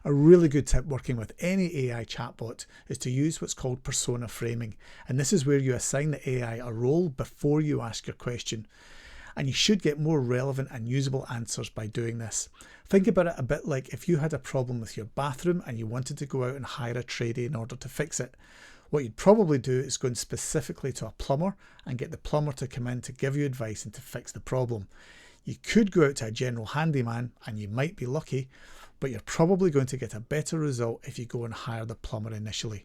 A really good tip working with any AI chatbot is to use what's called persona framing. And this is where you assign the AI a role before you ask your question. And you should get more relevant and usable answers by doing this. Think about it a bit like if you had a problem with your bathroom and you wanted to go out and hire a tradie in order to fix it. What you'd probably do is go in specifically to a plumber and get the plumber to come in to give you advice and to fix the problem. You could go out to a general handyman and you might be lucky, but you're probably going to get a better result if you go and hire the plumber initially.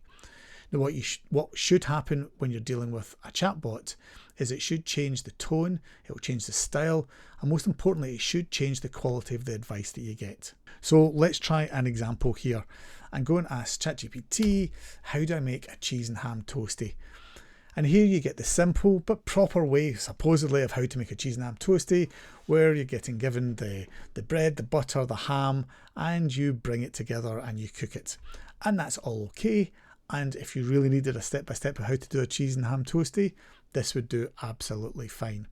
Now, what should happen when you're dealing with a chatbot is it should change the tone, it will change the style, and most importantly, it should change the quality of the advice that you get. So let's try an example here and go and ask ChatGPT, how do I make a cheese and ham toastie? And here you get the simple but proper way, supposedly, of how to make a cheese and ham toastie, where you're getting given the bread, the butter, the ham, and you bring it together and you cook it. And that's all okay. And if you really needed a step-by-step of how to do a cheese and ham toastie, this would do absolutely fine.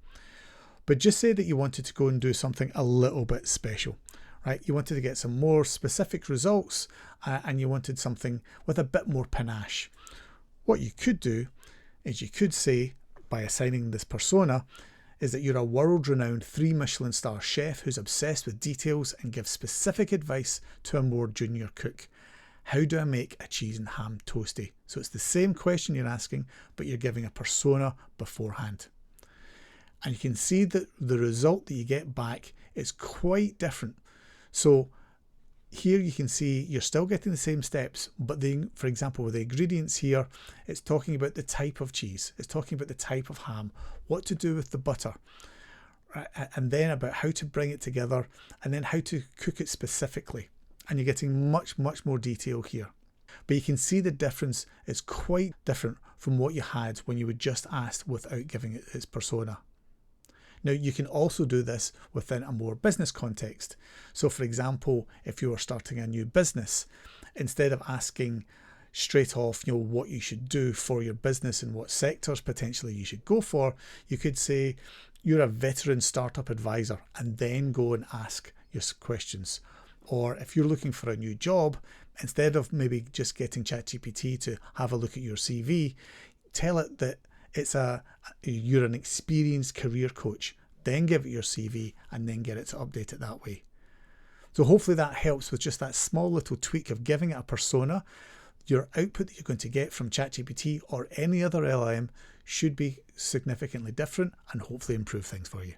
But just say that you wanted to go and do something a little bit special, right? You wanted to get some more specific results and you wanted something with a bit more panache. What you could do is you could say, by assigning this persona, is that you're a world-renowned 3 Michelin star chef who's obsessed with details and gives specific advice to a more junior cook. How do I make a cheese and ham toastie? So it's the same question you're asking, but you're giving a persona beforehand. And you can see that the result that you get back is quite different. So here you can see you're still getting the same steps, but for example, with the ingredients here, it's talking about the type of cheese, it's talking about the type of ham, what to do with the butter, and then about how to bring it together, and then how to cook it specifically. And you're getting much more detail here. But you can see the difference is quite different from what you had when you were just asked without giving it its persona. Now, you can also do this within a more business context. So for example, if you were starting a new business, instead of asking straight off, what you should do for your business and what sectors potentially you should go for, you could say you're a veteran startup advisor and then go and ask your questions. Or if you're looking for a new job, instead of maybe just getting ChatGPT to have a look at your CV, tell it that you're an experienced career coach, then give it your CV and then get it to update it that way. So hopefully that helps with just that small little tweak of giving it a persona. Your output that you're going to get from ChatGPT or any other LLM should be significantly different and hopefully improve things for you.